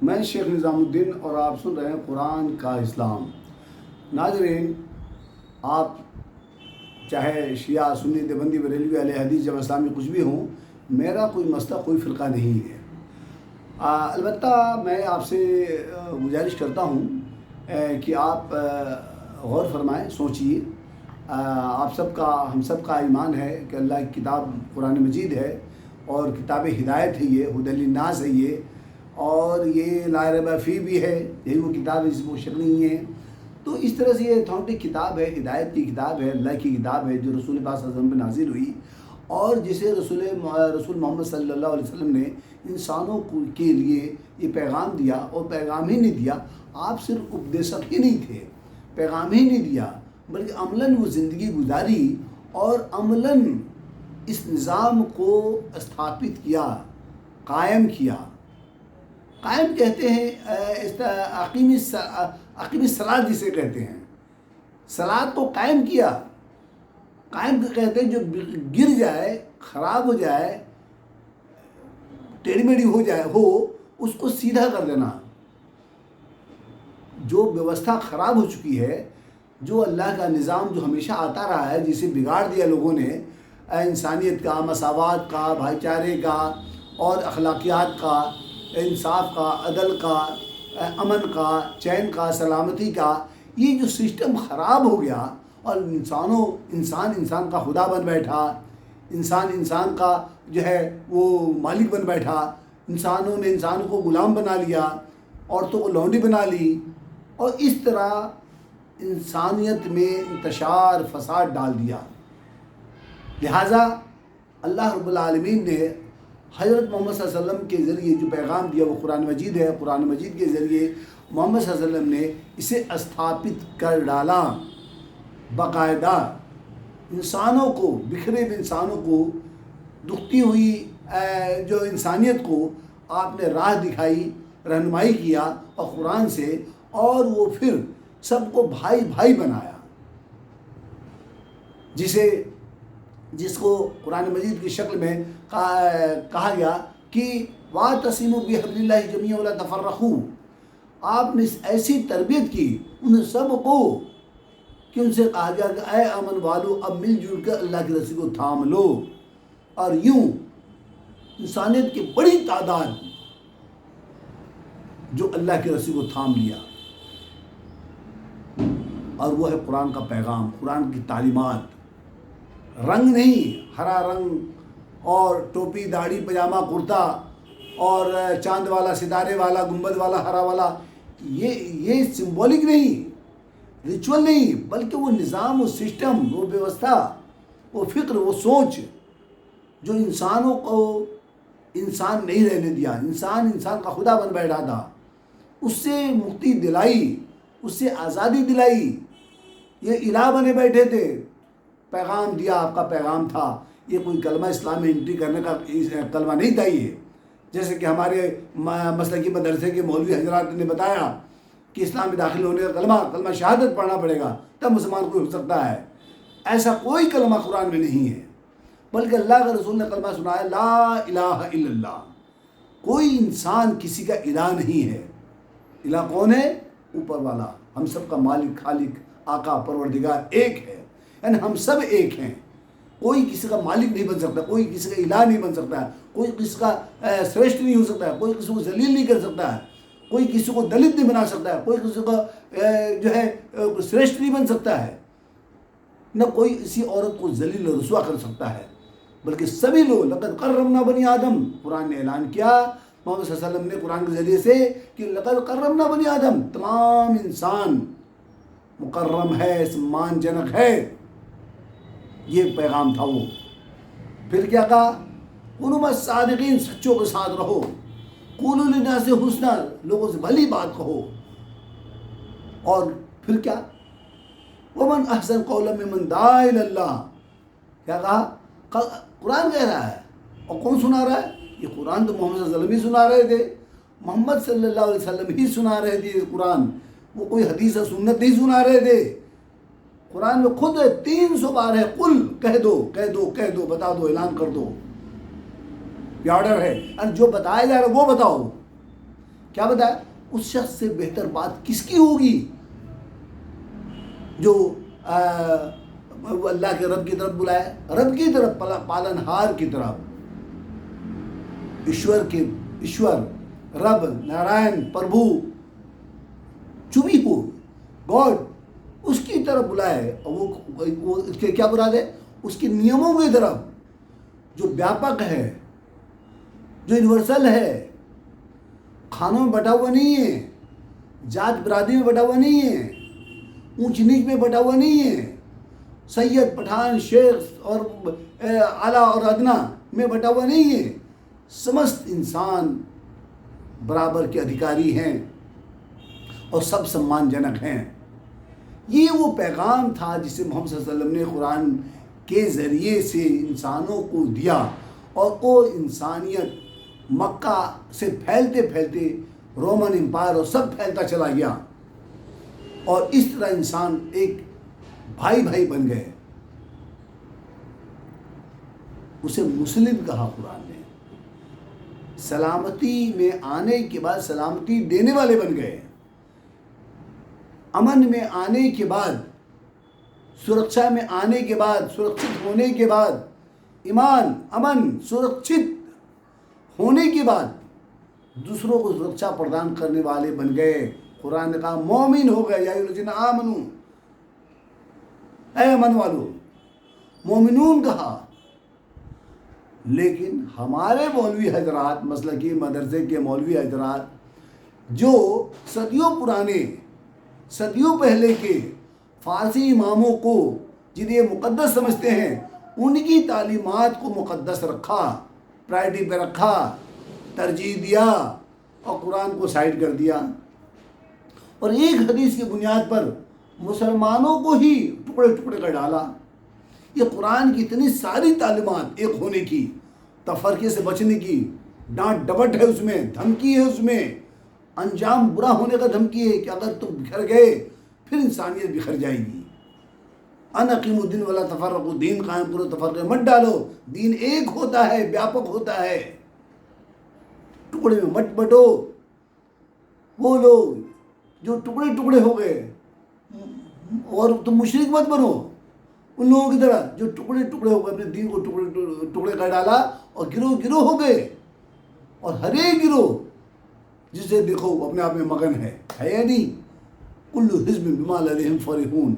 میں شیخ نظام الدین اور آپ سن رہے ہیں قرآن کا اسلام۔ ناظرین، آپ چاہے شیعہ، سنی، دیوبندی، بریلوی، اہل حدیث، جماعت اسلامی کچھ بھی ہوں، میرا کوئی مسئلہ، کوئی فرقہ نہیں ہے۔ البتہ میں آپ سے گزارش کرتا ہوں کہ آپ غور فرمائیں، سوچیے۔ آپ سب کا، ہم سب کا ایمان ہے کہ اللہ کی کتاب قرآن مجید ہے اور کتاب ہدایت ہے، یہ ہدی للناس ہے یہ، اور یہ لا ریب فیہ بھی ہے، یہی وہ کتاب ہے جس میں شک نہیں ہے۔ تو اس طرح سے یہ اتھینٹک کتاب ہے، ہدایت کی کتاب ہے، اللہ کی کتاب ہے جو رسول پاک صلی اللہ علیہ وسلم پہ نازل ہوئی، اور جسے رسول محمد صلی اللہ علیہ وسلم نے انسانوں کے لیے یہ پیغام دیا، اور پیغام ہی نہیں دیا، آپ صرف اپدیشک ہی نہیں تھے، پیغام ہی نہیں دیا، بلکہ عملاً وہ زندگی گزاری اور عملاً اس نظام کو استھاپت کیا، قائم کیا۔ قائم کہتے ہیں عقیمی صلاۃ جسے کہتے ہیں، صلاۃ کو قائم کیا۔ قائم کہتے ہیں جو گر جائے، خراب ہو جائے، ٹیڑھی میڑھی ہو جائے، اس کو سیدھا کر دینا۔ جو ویوستھا خراب ہو چکی ہے، جو اللہ کا نظام جو ہمیشہ آتا رہا ہے، جسے بگاڑ دیا لوگوں نے، انسانیت کا، مساوات کا، بھائی چارے کا اور اخلاقیات کا، انصاف کا، عدل کا، امن کا، چین کا، سلامتی کا، یہ جو سسٹم خراب ہو گیا اور انسان کا خدا بن بیٹھا، انسان کا جو ہے وہ مالک بن بیٹھا، انسانوں نے انسان کو غلام بنا لیا، عورتوں کو لونڈی بنا لی، اور اس طرح انسانیت میں انتشار فساد ڈال دیا۔ لہٰذا اللہ رب العالمین نے حضرت محمد صلی اللہ علیہ وسلم کے ذریعے جو پیغام دیا وہ قرآن مجید ہے، قرآن مجید کے ذریعے محمد صلی اللہ علیہ وسلم نے اسے استھاپت کر ڈالا۔ باقاعدہ انسانوں کو، بکھرے ہوئے انسانوں کو، دکھتی ہوئی جو انسانیت کو آپ نے راہ دکھائی، رہنمائی کیا اور قرآن سے، اور وہ پھر سب کو بھائی بھائی بنایا، جس کو قرآن مجید کی شکل میں کہا گیا کہ وَاعْتَصِمُوا بِحَبْلِ اللَّهِ جَمِيعًا وَلَا تَفَرَّقُوا۔ آپ نے ایسی تربیت کی ان سب کو کہ ان سے کہا گیا کہ اے امن والو، اب مل جل کر اللہ کی رسی کو تھام لو، اور یوں انسانیت کی بڑی تعداد جو اللہ کی رسی کو تھام لیا، اور وہ ہے قرآن کا پیغام، قرآن کی تعلیمات۔ رنگ نہیں، ہرا رنگ اور ٹوپی، داڑھی، پجامہ، کرتا اور چاند والا، ستارے والا، گنبد والا، ہرا والا، یہ سمبولک نہیں، ریچول نہیں، بلکہ وہ نظام، وہ سسٹم، وہ ویوستھا، وہ فکر، وہ سوچ جو انسانوں کو انسان نہیں رہنے دیا، انسان کا خدا بن بیٹھا تھا، اس سے مکتی دلائی، اس سے آزادی دلائی۔ یہ الہ بنے بیٹھے تھے، پیغام دیا، آپ کا پیغام تھا، یہ کوئی کلمہ اسلام میں انٹری کرنے کا کلمہ نہیں تھا یہ۔ جیسے کہ ہمارے مسلکی مدرسے کے مولوی حضرات نے بتایا کہ اسلام میں داخل ہونے کا کلمہ شہادت پڑھنا پڑے گا تب مسلمان کوئی ہو سکتا ہے۔ ایسا کوئی کلمہ قرآن میں نہیں ہے، بلکہ اللہ کے رسول نے کلمہ سنایا، لا الہ الا اللہ۔ کوئی انسان کسی کا الہ نہیں ہے۔ الہ کون ہے؟ اوپر والا، ہم سب کا مالک، خالق، آقا، پروردگار ایک ہے، یعنی ہم سب ایک ہیں۔ کوئی کسی کا مالک نہیں بن سکتا، کوئی کسی کا الہ نہیں بن سکتا ہے، کوئی کسی کا سرشٹ نہیں ہو سکتا ہے، کوئی کسی کو ذلیل نہیں کر سکتا ہے، کوئی کسی کو دلت نہیں بنا سکتا ہے، کوئی کسی کو جو ہے سرشٹ نہیں بن سکتا ہے، نہ کوئی کسی عورت کو ذلیل و رسوا کر سکتا ہے، بلکہ سبھی لوگ لقد کرمنا بنی آدم، قرآن نے اعلان کیا محمد صلی اللہ علیہ وسلم نے قرآن کے ذریعے سے کہ لقد کرمنا بنی آدم، تمام انسان مکرم ہے، سمان جنک ہے۔ یہ پیغام تھا وہ۔ پھر کیا کہا؟ کونوا مع الصادقین، سچوں کے ساتھ رہو، قولوا للناس حسنا، لوگوں سے بھلی بات کہو، اور پھر کیا؟ ومن احسن قولا ممن دعا الی اللہ، کیا کہا؟ قرآن کہہ رہا ہے، اور کون سنا رہا ہے؟ یہ قرآن تو محمد صلی اللہ علیہ وسلم ہی سنا رہے تھے، محمد صلی اللہ علیہ وسلم ہی سنا رہے تھے یہ قرآن، وہ کوئی حدیث و سنت نہیں سنا رہے تھے۔ قرآن میں خود 300 بار ہے، قل، کہہ دو، بتا دو، اعلان کر دو، یہ آرڈر ہے، اور جو بتایا جا رہا ہے وہ بتاؤ۔ کیا بتایا؟ اس شخص سے بہتر بات کس کی ہوگی جو اللہ کے رب کی طرف بلائے، رب کی طرف، پالنہار کی طرف، ایشور رب نارائن پربھو جو بھی ہو، گاڈ، اس کی طرف بلائے. اور وہ اس کے کیا مراد ہے؟ اس کے نیموں کی طرف جو ویاپک ہے، جو یونیورسل ہے، کھانوں میں بٹا ہوا نہیں ہے، ذات برادری میں بٹا ہوا نہیں ہے، اونچ نیچ میں بٹا ہوا نہیں ہے، سید پٹھان شیخ اور اعلیٰ اور ادنا میں بٹا ہوا نہیں ہے. سمست انسان برابر کے ادھیکاری ہیں اور سب سمان جنک ہیں. یہ وہ پیغام تھا جسے محمد صلی اللہ علیہ وسلم نے قرآن کے ذریعے سے انسانوں کو دیا، اور وہ انسانیت مکہ سے پھیلتے پھیلتے رومن امپائر اور سب پھیلتا چلا گیا، اور اس طرح انسان ایک بھائی بھائی بن گئے. اسے مسلم کہا قرآن نے. سلامتی میں آنے کے بعد سلامتی دینے والے بن گئے، امن میں آنے کے بعد، سرکشا میں آنے کے بعد، سرکشت ہونے کے بعد، ایمان، امن، سرکشت ہونے کے بعد دوسروں کو سرکشا پردان کرنے والے بن گئے. قرآن نے کہا مومن ہو گئے، یا الذین آمنو، اے امن والو، مومنون کہا. لیکن ہمارے مولوی حضرات، مسلکی مدرسے کے مولوی حضرات، جو صدیوں پرانے، صدیوں پہلے کے فارسی اماموں کو جنہیں مقدس سمجھتے ہیں، ان کی تعلیمات کو مقدس رکھا، پرائرٹی پہ رکھا، ترجیح دیا، اور قرآن کو سائڈ کر دیا، اور ایک حدیث کی بنیاد پر مسلمانوں کو ہی ٹکڑے ٹکڑے کر ڈالا. یہ قرآن کی اتنی ساری تعلیمات، ایک ہونے کی، تفرقے سے بچنے کی، ڈانٹ ڈپٹ ہے اس میں، دھمکی ہے اس میں، انجام برا ہونے کا دھمکی ہے کہ اگر تم بکھر گئے پھر انسانیت بکھر جائے گی. ان اقیموا الدین ولا تفرقوا، دین قائم کرو، تفرقے مت ڈالو. دین ایک ہوتا ہے، ویاپک ہوتا ہے، ٹکڑے میں مت بٹو. وہ لوگ جو ٹکڑے ٹکڑے ہو گئے، اور تم مشرک مت بنو ان لوگوں کی طرح جو ٹکڑے ٹکڑے ہو گئے، اپنے دین کو ٹکڑے ٹکڑے کر ڈالا اور گروہ گروہ ہو گئے. اور ہر ایک گروہ جسے دیکھو وہ اپنے آپ میں مگن ہے یا نہیں؟ کل حزب بما لدیہم فرحون،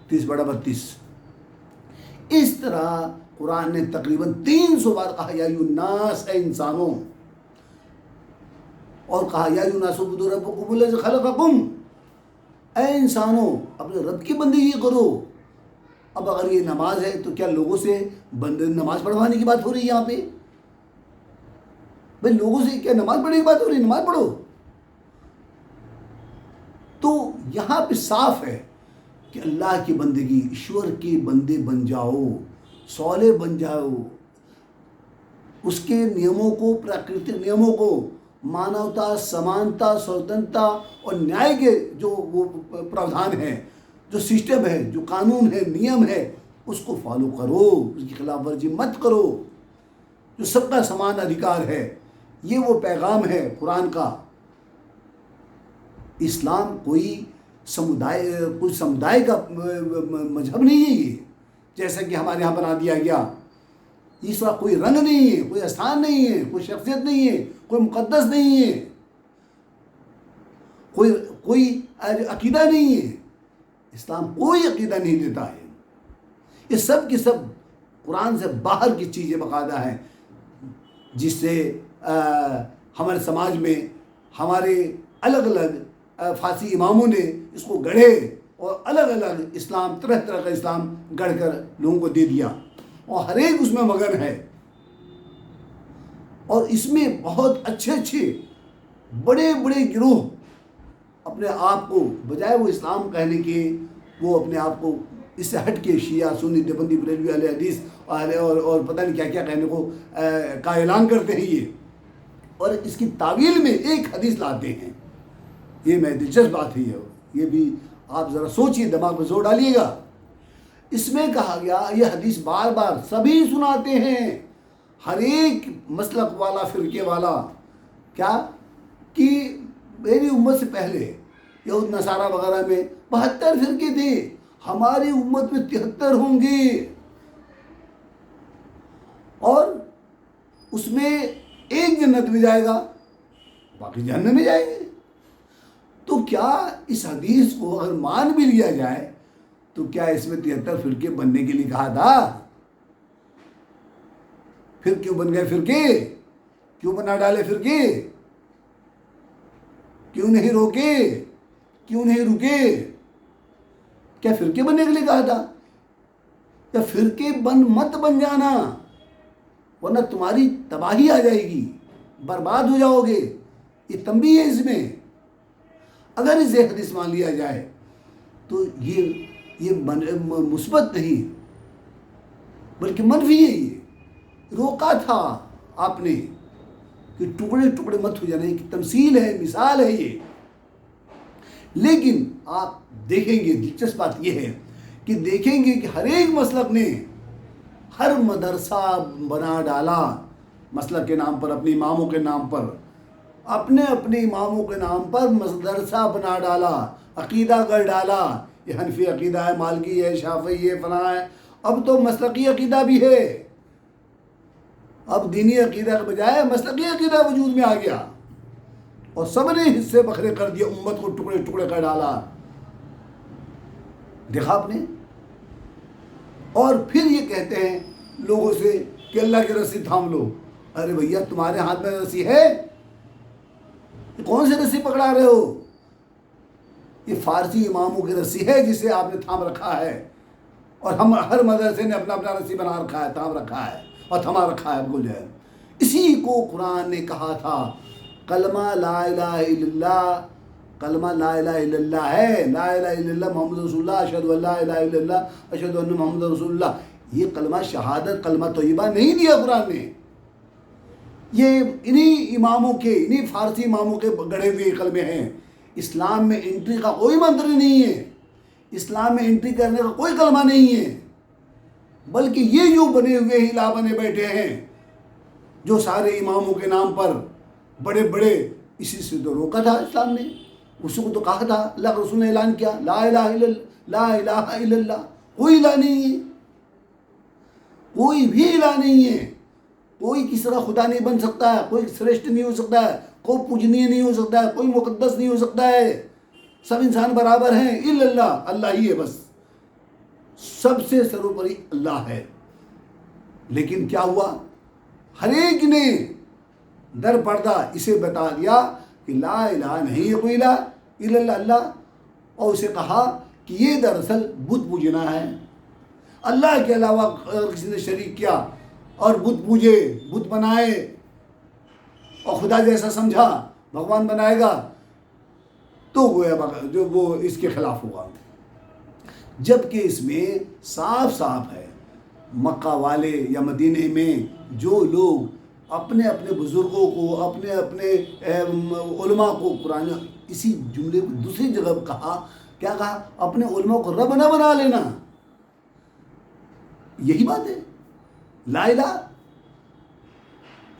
30/32. اس طرح قرآن نے تقریباً 300 بار کہا یا ایھا الناس، اے انسانوں، اور کہا یا ایھا الناس اعبدوا ربکم الذی خلقکم، اے انسانوں اپنے رب کی بندگی کرو. اب اگر یہ نماز ہے تو کیا لوگوں سے نماز پڑھوانے کی بات ہو رہی ہے یہاں پہ؟ بھائی لوگوں سے کیا نماز پڑھنے کی بات ہو رہی ہے؟ نماز پڑھو. تو یہاں پہ صاف ہے کہ اللہ کی بندگی، ایشور کے بندے بن جاؤ، صالح بن جاؤ، اس کے نیموں کو، پراکرتک نیموں کو، مانوتا، سمانتا، سوتنتا اور نیائے کے جو وہ پراودھان ہے، جو سسٹم ہے، جو قانون ہے، نیم ہے، اس کو فالو کرو، اس کی خلاف ورزی مت کرو. جو سب کا سمان ادھیکار ہے، یہ وہ پیغام ہے قرآن کا. اسلام کوئی سمودائے کا مذہب نہیں ہے. یہ جیسا کہ ہمارے یہاں بنا دیا گیا، اس کا کوئی رنگ نہیں ہے، کوئی استھان نہیں ہے، کوئی شخصیت نہیں ہے، کوئی مقدس نہیں ہے، کوئی عقیدہ نہیں ہے. اسلام کوئی عقیدہ نہیں دیتا ہے. یہ سب کی سب قرآن سے باہر کی چیزیں باقاعدہ ہیں، جس سے ہمارے سماج میں ہمارے الگ الگ فارسی اماموں نے اس کو گڑھے، اور الگ الگ اسلام، طرح طرح کا اسلام گڑھ کر لوگوں کو دے دیا، اور ہر ایک اس میں مگن ہے. اور اس میں بہت اچھے اچھے بڑے بڑے گروہ اپنے آپ کو، بجائے وہ اسلام کہنے کے، وہ اپنے آپ کو اس سے ہٹ کے شیعہ، سنی، دیوبندی، بریلوی، اہل حدیث اور پتہ نہیں کیا کیا کہنے کو کا اعلان کرتے ہیں یہ. اور اس کی تعویل میں ایک حدیث لاتے ہیں. یہ میں دلچسپ بات ہے، یہ بھی آپ ذرا سوچیے، دماغ میں زور ڈالیے گا. اس میں کہا گیا، یہ حدیث بار بار سبھی سناتے ہیں، ہر ایک مسلک والا، فرقے والا، کیا کہ میری امت سے پہلے یہود نصارہ وغیرہ میں 72 فرقے تھے، ہماری امت میں 73 ہوں گے، اور اس میں ایک جنت میں جائے گا، باقی جہنم میں جائیں گے۔ تو کیا اس حدیث کو اگر مان بھی لیا جائے تو کیا اس میں 73 فرقے بننے کے لیے کہا تھا؟ پھر کیوں بن گئے فرقے؟ کیوں بنا ڈالے فرقے؟ کیوں نہیں روکے؟ کیوں نہیں رکے؟ کیا فرقے بننے کے لیے کہا تھا؟ یا فرقے مت بن جانا، ورنہ تمہاری تباہی آ جائے گی، برباد ہو جاؤ گے، یہ تنبیہ ہے اس میں۔ اگر اسے حدیث مان لیا جائے تو یہ مثبت نہیں بلکہ منفی ہے۔ یہ روکا تھا آپ نے کہ ٹکڑے ٹکڑے مت ہو جانا، ایک تمثیل ہے، مثال ہے یہ۔ لیکن آپ دیکھیں گے، دلچسپ بات یہ ہے کہ دیکھیں گے کہ ہر ایک مسلک نے ہر مدرسہ بنا ڈالا، مسلک کے نام پر، اپنے اماموں کے نام پر، اپنے اماموں کے نام پر مدرسہ بنا ڈالا، عقیدہ گڑھ ڈالا، یہ حنفی عقیدہ ہے، مالکی ہے، شافعی ہے، فلاں ہے۔ اب تو مسلکی عقیدہ بھی ہے، اب دینی عقیدہ کے بجائے مسلکی عقیدہ وجود میں آ گیا، اور سب نے حصے بکھرے کر دیا، امت کو ٹکڑے ٹکڑے کر ڈالا۔ دیکھا آپ نے؟ اور پھر یہ کہتے ہیں لوگوں سے کہ اللہ کی رسی تھام لو۔ ارے بھیا، تمہارے ہاتھ میں رسی ہے؟ کون سی رسی پکڑا رہے ہو؟ یہ فارسی اماموں کی رسی ہے جسے آپ نے تھام رکھا ہے، اور ہم ہر مدرسے نے اپنا اپنا رسی بنا رکھا ہے، تھام رکھا ہے اور تھما رکھا ہے، بھول جائے۔ اسی کو قرآن نے کہا تھا کلمہ لا الہ الا اللہ، کلمہ لا الہ الا اللہ ہے، لا الہ الا اللہ محمد رسول اللہ، اشہد ان لا الہ الا اللہ اشہد ان محمد رسول اللہ۔ یہ کلمہ شہادت، کلمہ طیبہ نہیں دیا قرآن نے، یہ انہی اماموں کے، انہی فارسی اماموں کے گڑھے ہوئے کلمے ہیں۔ اسلام میں انٹری کا کوئی منتر نہیں ہے، اسلام میں انٹری کرنے کا کوئی کلمہ نہیں ہے، بلکہ یہ جو بنے ہوئے ہی لا بنے بیٹھے ہیں، جو سارے اماموں کے نام پر بڑے بڑے، اسی سے تو روکا تھا اسلام نے۔ اس کو تو کہا تھا، اللہ کے رسول نے اعلان کیا، لا الہ الا اللہ، لا الہ الا اللہ، کوئی الہ نہیں ہے، کوئی بھی الہ نہیں ہے، کوئی کسی طرح خدا نہیں بن سکتا ہے، کوئی سریشٹھ نہیں ہو سکتا ہے، کوئی پوجنیہ نہیں ہو سکتا ہے، کوئی مقدس نہیں ہو سکتا ہے، سب انسان برابر ہیں، الا اللہ، اللہ ہی ہے بس، سب سے سروپری اللہ ہے۔ لیکن کیا ہوا؟ ہر ایک نے در پردہ اسے بتا دیا کہ لا الہ نہیں ہے کوئی الہ الا اللہ، اللہ، اور اسے کہا کہ یہ دراصل بت پوجنا ہے، اللہ کے علاوہ اگر کسی نے شریک کیا اور بت پوجے، بت بنائے اور خدا جیسا سمجھا، بھگوان بنائے گا، تو جو وہ اس کے خلاف ہوا۔ جبکہ اس میں صاف صاف ہے، مکہ والے یا مدینے میں جو لوگ اپنے اپنے بزرگوں کو، اپنے اپنے علماء کو، قرآن اسی جملے کو دوسری جگہ کہا، کیا کہا؟ اپنے علماء کو رب نہ بنا لینا۔ یہی بات ہے لا الہ،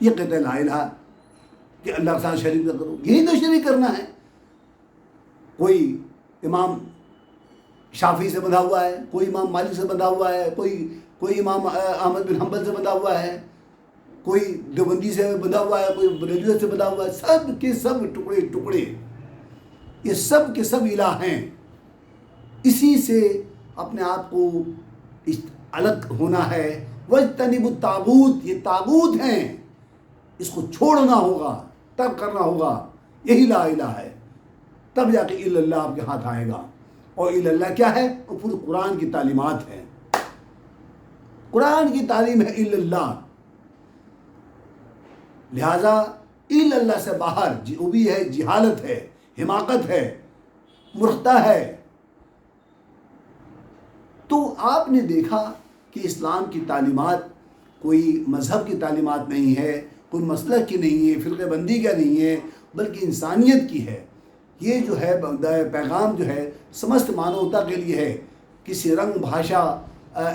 یہ کہتے ہیں لا الہ کہ اللہ کے ساتھ شریک نہ کرو، یہی تو شریک کرنا ہے۔ کوئی امام شافعی سے بندھا ہوا ہے، کوئی امام مالک سے بندھا ہوا ہے، کوئی امام احمد بن حنبل سے بندھا ہوا ہے، کوئی دیوبندی سے بندھا ہوا ہے، کوئی بریلوی سے بندھا ہوا ہے، سب کے سب ٹکڑے ٹکڑے، یہ سب کے سب الہ ہیں۔ اسی سے اپنے آپ کو الگ ہونا ہے۔ وَاجْتَنِبُوا الطَّاغُوتَ، یہ طاغوت ہیں، اس کو چھوڑنا ہوگا، ترک کرنا ہوگا، یہی لا الہ ہے، تب جا کے الا اللہ آپ کے ہاتھ آئے گا۔ اور الا اللہ کیا ہے؟ وہ پوری قرآن کی تعلیمات ہیں، قرآن کی تعلیم ہے الا اللہ۔ لہٰذا الا اللہ سے باہر جو بھی ہے جہالت ہے، حماقت ہے، مرختہ ہے۔ تو آپ نے دیکھا کہ اسلام کی تعلیمات کوئی مذہب کی تعلیمات نہیں ہے، کوئی مسلک کی نہیں ہے، فرقہ بندی کا نہیں ہے، بلکہ انسانیت کی ہے۔ یہ جو ہے پیغام جو ہے سمست مانوتا کے لیے ہے، کسی رنگ، بھاشا،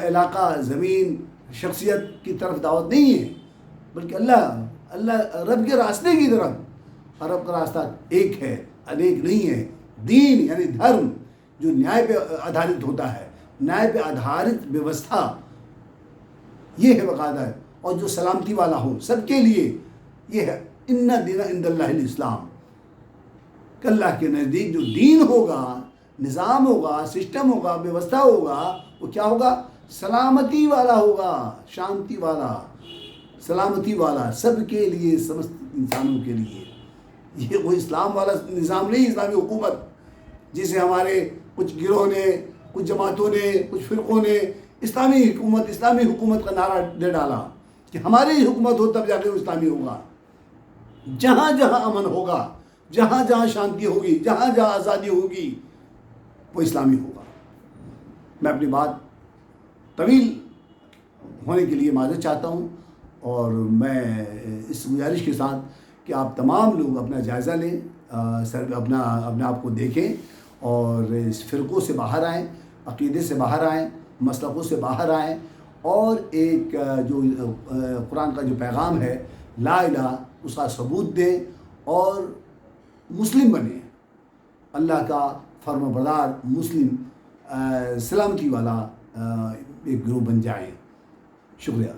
علاقہ، زمین، شخصیت کی طرف دعوت نہیں ہے، بلکہ اللہ رب کے راستے کی طرف، رب کا راستہ ایک ہے، انیک نہیں ہے۔ دین یعنی دھرم جو نیائے پہ آدھارت ہوتا ہے، نیائے پہ آدھارت ویوستھا، یہ ہے باقاعدہ ہے، اور جو سلامتی والا ہو سب کے لیے، یہ ہے ان دین عند اللہ الاسلام، کہ اللہ کے نزدیک جو دین ہوگا، نظام ہوگا، سسٹم ہوگا، ویوستھا ہوگا، وہ کیا ہوگا؟ سلامتی والا ہوگا، شانتی والا، سلامتی والا، سب کے لیے، سمست انسانوں کے لیے۔ یہ وہ اسلام والا نظام نہیں، اسلامی حکومت جسے ہمارے کچھ گروہ نے، کچھ جماعتوں نے، کچھ فرقوں نے اسلامی حکومت کا نعرہ دے ڈالا کہ ہماری حکومت ہو تب جا کے وہ اسلامی ہوگا۔ جہاں جہاں امن ہوگا، جہاں جہاں شانتی ہوگی، جہاں جہاں آزادی ہوگی، وہ اسلامی ہوگا۔ میں اپنی بات طویل ہونے کے لیے معذرت چاہتا ہوں، اور میں اس گزارش کے ساتھ کہ آپ تمام لوگ اپنا جائزہ لیں، اپنے آپ کو دیکھیں، اور اس فرقوں سے باہر آئیں، عقیدے سے باہر آئیں، مسلکوں سے باہر آئیں، اور ایک جو قرآن کا جو پیغام ہے لا الہ، اس کا ثبوت دیں، اور مسلم بنیں، اللہ کا فرما بردار مسلم سلامتی والا ایک گروہ بن جائیں۔ شکریہ۔